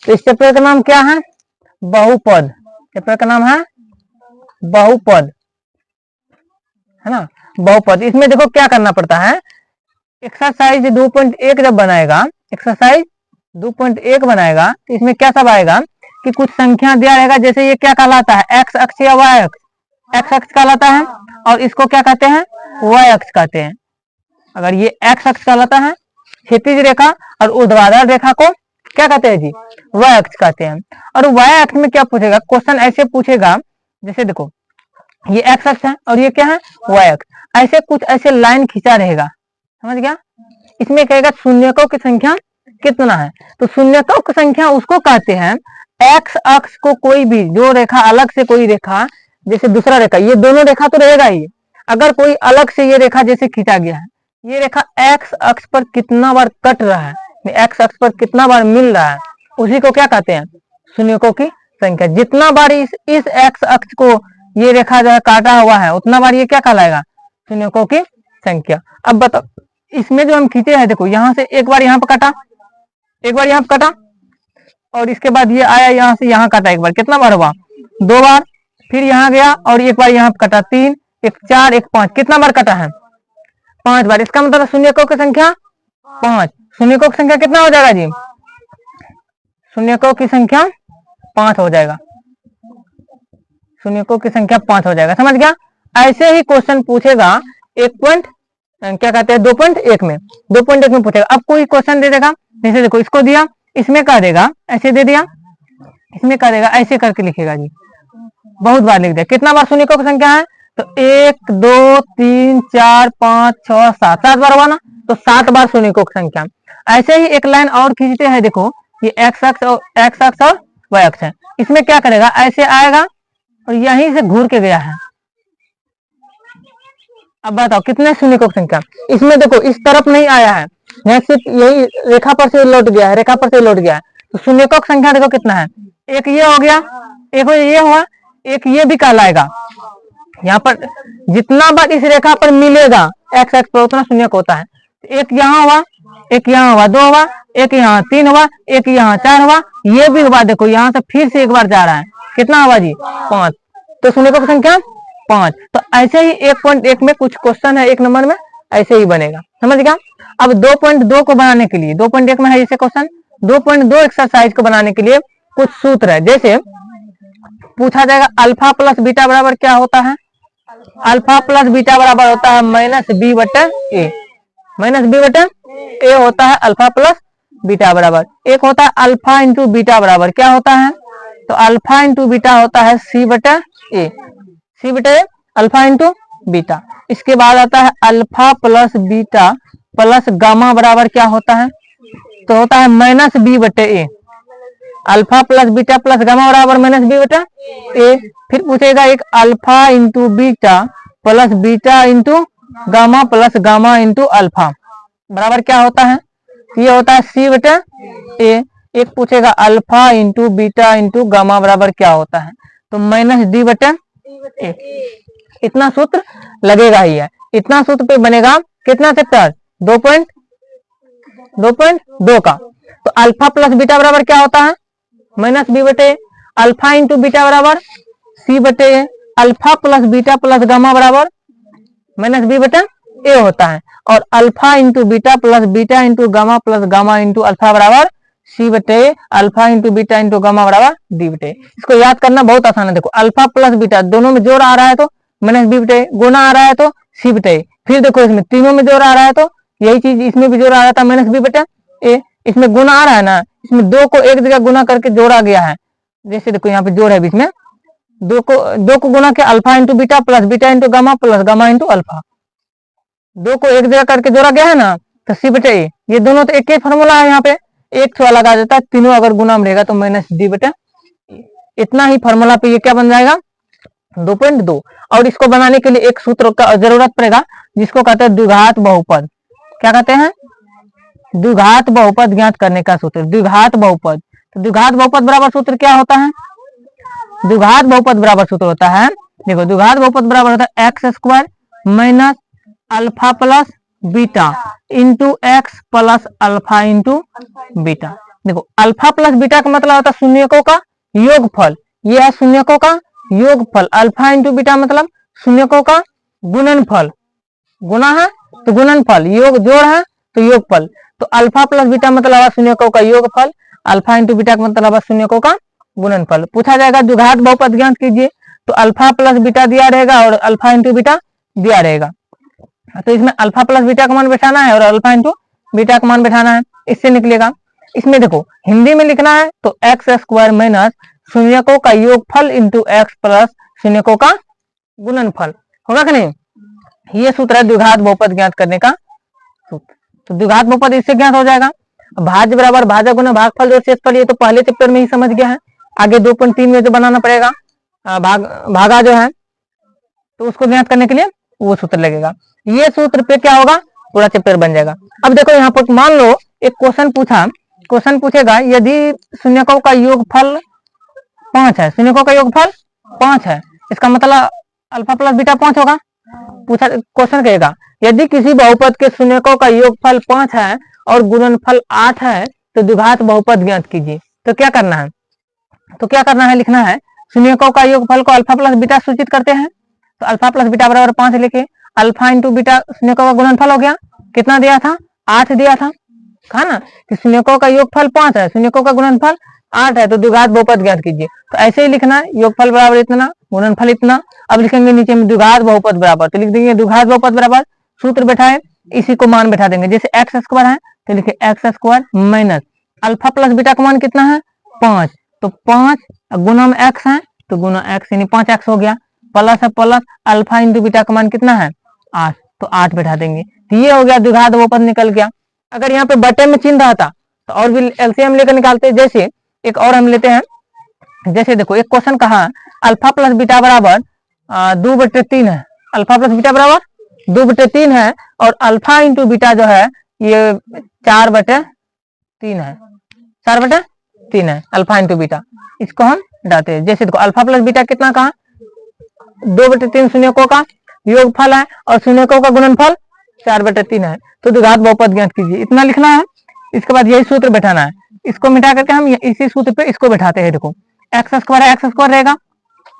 तो इस चैप्टर का नाम क्या है? बहुपद। चैप्टर का नाम है बहुपद, है ना, बहुपद। इसमें देखो क्या करना पड़ता है, एक्सरसाइज 2.1 जब बनाएगा, एक्सरसाइज 2.1 बनाएगा तो इसमें क्या सब आएगा कि कुछ संख्या दिया रहेगा, जैसे ये क्या कहलाता है, एक्स अक्ष या वाई अक्ष, एक्स अक्ष कहलाता है और इसको क्या कहते हैं, वाई अक्ष कहते हैं। अगर ये एक्स अक्ष कहलाता है क्षैतिज रेखा और ऊर्ध्वाधर रेखा को क्या कहते हैं जी, वाई अक्ष कहते हैं। और वाई अक्ष में क्या पूछेगा, क्वेश्चन ऐसे पूछेगा, जैसे देखो ये एक्स अक्ष है और ये क्या है, वाई अक्ष, ऐसे कुछ ऐसे लाइन खींचा रहेगा, समझ गया। इसमें कहेगा शून्यकों की संख्या कितना है, तो शून्यकों की संख्या उसको कहते हैं, एक्स अक्ष को कोई भी जो रेखा अलग से कोई रेखा, जैसे दूसरा रेखा, ये दोनों रेखा तो रहेगा ही, अगर कोई अलग से ये रेखा जैसे खींचा गया है, ये रेखा एक्स अक्ष पर कितना बार कट रहा है, एक्स अक्ष पर कितना बार मिल रहा है, उसी को क्या कहते हैं, शून्यकों की संख्या। जितना बार इस एक्स अक्ष को ये रेखा जो है काटा हुआ है, उतना बार ये क्या कहलाएगा, शून्यकों की संख्या। अब बताओ इसमें जो हम खींचे हैं, देखो यहाँ से एक बार यहाँ पर कटा, एक बार यहाँ पर कटा, और इसके बाद ये आया यहाँ से यहाँ काटा एक बार, कितना बार हुआ, 2 बार, फिर यहाँ गया और एक बार यहाँ पर कटा, 3, एक 4, एक 5, कितना बार कटा है, 5 बार। इसका मतलब शून्यकों की संख्या 5। शून्यकों की संख्या कितना हो जाएगा जी, शून्यकों की संख्या 5 हो जाएगा, शून्यकों की संख्या 5 हो जाएगा, समझ गया। ऐसे ही क्वेश्चन पूछेगा क्या कहते हैं 2.1 में, 2.1 में पूछेगा। अब कोई क्वेश्चन दे देगा, जैसे देखो इसको दिया, इसमें कह देगा ऐसे दे दिया, इसमें कह देगा ऐसे करके लिखेगा जी, बहुत बार लिख दिया। कितना बार शून्यकों की संख्या है, तो 1 2 3 4 5 6 7, 7 बार हुआ ना, तो 7 बार शून्यकों की संख्या। ऐसे ही एक लाइन और खींचते हैं, देखो ये एक्स अक्ष और वाई अक्ष है, इसमें क्या करेगा, ऐसे आएगा और यहीं से घूर के गया है। अब बताओ कितने शून्यकों की संख्या, इसमें देखो इस तरफ नहीं आया है, यहाँ सिर्फ यही रेखा पर से लौट गया है, रेखा पर से लौट गया है, तो शून्यकों की संख्या देखो कितना है, एक ये हो गया, एक ये हुआ, एक ये भी कहलाएगा। यहाँ पर जितना बार इस रेखा पर मिलेगा एक्स एक्स पर उतना शून्यक होता है। एक यहाँ हुआ, एक यहाँ हुआ, 2 हुआ, एक यहाँ 3 हुआ, एक यहाँ 4 हुआ, ये भी हुआ, देखो यहाँ से फिर से एक बार जा रहा है, कितना हुआ जी, 5, तो शून्यकों की संख्या 5। तो ऐसे ही 1.1 में कुछ क्वेश्चन है, 1 नंबर में ऐसे ही बनेगा, समझ गया। अब 2.2 को बनाने के लिए, 2.1 में है जैसे क्वेश्चन, 2.2 एक्सरसाइज को बनाने के लिए कुछ सूत्र है। जैसे पूछा जाएगा अल्फा प्लस बीटा बराबर क्या होता है, अल्फा प्लस बीटा बराबर होता है -b/a, -b/a होता है अल्फा प्लस बीटा बराबर। एक होता है अल्फा इंटू बीटा बराबर क्या होता है, तो अल्फा इंटू बीटा होता है c/a, c/a alpha into beta. इसके बाद आता है alpha plus beta plus gamma बराबर क्या होता है, तो होता है -b/a, alpha plus beta plus gamma बराबर -b/a। फिर पूछेगा एक alpha into beta plus beta into gamma plus gamma into alpha बराबर क्या होता है, ये होता है c/a। एक पूछेगा alpha into beta into gamma बराबर क्या होता है, तो -d/a। इतना सूत्र लगेगा ही है, इतना सूत्र पे बनेगा कितना चैप्टर, 2.2 का। तो अल्फा प्लस बीटा बराबर क्या होता है, -b/a, अल्फा इंटू बीटा बराबर c/a, alpha plus beta plus gamma बराबर -b/a होता है, और alpha into beta plus beta into gamma plus gamma into alpha बराबर c/a, alpha into beta into gamma बराबर d/a। इसको याद करना बहुत आसान है। देखो अल्फा प्लस बीटा दोनों में जोड़ आ रहा है तो -b/a, गुना आ रहा है तो c/a, फिर देखो इसमें तीनों में जोड़ आ रहा है तो यही चीज इसमें भी जोड़ आ रहा था -b/a, इसमें गुना आ रहा है ना, इसमें 2 को एक जगह गुना करके जोड़ा गया है। जैसे देखो यहाँ पे जोड़ है बीच में, 2 को गुना के alpha into beta plus beta into gamma plus gamma into alpha, 2 को एक जगह करके जोड़ा गया है ना, तो c/a। ये दोनों तो एक ही फॉर्मूला है, यहाँ पे एक थोड़ा लगा देता है, तीनों अगर गुना में रहेगा तो -d/a। इतना ही फॉर्मूला पे ये क्या बन जाएगा, 2.2। और इसको बनाने के लिए एक सूत्र का जरूरत पड़ेगा जिसको कहते हैं द्विघात बहुपद। क्या कहते हैं, द्विघात बहुपद ज्ञात करने का सूत्र, द्विघात बहुपद। तो द्विघात बहुपद बराबर सूत्र क्या होता है, द्विघात बहुपद बराबर सूत्र होता है, देखो द्विघात बहुपद बराबर होता है x² minus alpha plus beta into x plus alpha into beta. देखो अल्फा प्लस बीटा का मतलब होता है शून्यकों का योगफल, ये है शून्यकों का योगफल। अल्फा इंटू बीटा मतलब शून्यकों का गुणनफल, गुना है तो गुणनफल, योग जोड़ है तो योगफल। तो अल्फा प्लस बीटा मतलब है शून्यकों का योगफल, अल्फा इंटू बीटा का मतलब है शून्यकों का गुणनफल। पूछा जाएगा द्विघात बहुपद ज्ञात कीजिए, तो अल्फा प्लस बीटा दिया रहेगा और अल्फा इंटू बीटा दिया रहेगा। तो इसमें अल्फा प्लस बीटा का मान बैठाना है और अल्फा इंटू बीटा का मान बैठाना है, इससे निकलेगा। इसमें देखो हिंदी में लिखना है तो एक्स स्क्वायर माइनस शून्यकों का योगफल इंटू एक्स प्लस शून्यकों का गुणनफल, होगा कि नहीं? ये सूत्र है द्विघात बहुपद ज्ञात करने का सूत्र। तो द्विघात बहुपद इससे ज्ञात हो जाएगा। भाज्य बराबर भाजक गुना भागफल जोड़ शेषफल, ये तो पहले चैप्टर में ही समझ गया है। आगे 2.3 में जो बनाना पड़ेगा भागा जो है, तो उसको ज्ञात करने के लिए वो सूत्र लगेगा। ये सूत्र पे क्या होगा, पूरा चैप्टर बन जाएगा। अब देखो यहाँ पर मान लो एक क्वेश्चन पूछेगा यदि शून्यकों का योगफल 5 है, शून्यकों का योगफल 5 है, इसका मतलब अल्फा प्लस बीटा 5 होगा। पूछा क्वेश्चन कहेगा यदि किसी बहुपद के शून्यकों का योगफल 5 है और गुणनफल 8 है तो द्विघात बहुपद ज्ञात कीजिए। तो क्या करना है, लिखना है शून्यकों का योगफल को अल्फा प्लस बीटा सूचित करते हैं, तो अल्फा प्लस बीटा बराबर 5 लिखे, अल्फा इंटू बीटा शून्यकों का गुणनफल हो गया, कितना दिया था 8 दिया था, कहा ना कि शून्यकों का योगफल 5 है, शून्यकों का गुणनफल 8 है, तो द्विघात बहुपद ज्ञात कीजिए। तो ऐसे ही लिखना है योगफल बराबर इतना, गुणनफल इतना। अब लिखेंगे नीचे में द्विघात बहुपद बराबर, तो लिख देंगे द्विघात बहुपद बराबर सूत्र बैठाए, इसी को मान बैठा देंगे। जैसे एक्स स्क्वायर है तो लिखे x square minus alpha plus beta का मान कितना है 5, तो 5 गुना में एक्स है तो गुना एक्स यानी 5x हो गया, प्लस है प्लस अल्फा इंटू बीटा का मान कितना है 8, तो 8 बैठा देंगे। तो ये हो गया द्विघात बहुपद निकल गया। अगर यहाँ पे बटे में चिन्ह रहता तो और भी एलसीएम लेकर निकालते। जैसे एक और हम लेते हैं, जैसे देखो एक क्वेश्चन कहा अल्फा प्लस बीटा बराबर 2/3 है, अल्फा प्लस बीटा बराबर 2/3 है और अल्फा इंटू बीटा जो है ये 4/3 है, 4/3 है अल्फा इंटू बीटा। इसको हम डालते हैं। जैसे देखो अल्फा प्लस बीटा कितना कहा 2/3 शून्यकों का योगफल है और शून्यकों का गुणनफल 4/3 है, तो द्विघात बहुपद ज्ञात कीजिए, इतना लिखना है। इसके बाद यही सूत्र बैठाना है, इसको मिटा करके हम इसी सूत्र पे इसको बैठाते हैं। देखो एक्स स्क्वायर रहेगा,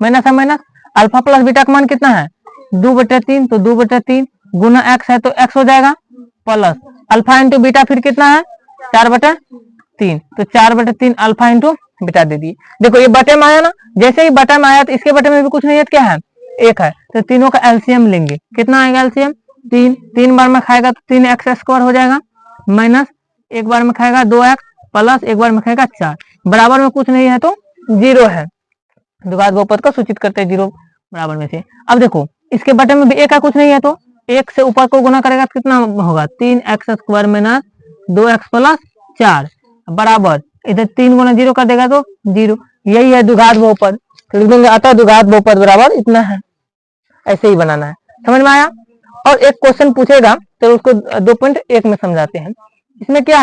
माइनस है माइनस, अल्फा प्लस बीटा का मान कितना है 2/3, तो 2/3 गुना एक्स है तो एक्स हो जाएगा, प्लस अल्फा इंटू बीटा फिर कितना है 4/3, तो 4/3 अल्फा इंटू बीटा दे दिए। देखो ये बटे में आया ना, जैसे ही बटे में आया तो इसके बटे में भी कुछ नहीं है, क्या है 1 है, तो तीनों का एलसीएम लेंगे। कितना आएगा एलसीएम 3 बार में खाएगा तो 3x स्क्वायर हो जाएगा, माइनस एक बार में खाएगा 2x, प्लस एक बार में खाएगा 4, बराबर में कुछ नहीं है तो 0 है। द्विघात बहुपद को सूचित करते हैं 0 बराबर में से। अब देखो इसके बटे में भी 1 का कुछ नहीं है तो 1 से ऊपर को गुना करेगा तो कितना होगा 3x square minus 2x plus 4 बराबर इधर 3 गुना 0 कर देगा तो 0। यही है द्विघात बहुपद, तो लिख देंगे अतः द्विघात बहुपद बराबर इतना है। ऐसे ही बनाना है, समझ में आया। और एक क्वेश्चन पूछेगा तो उसको 2.1 में समझाते हैं। इसमें क्या है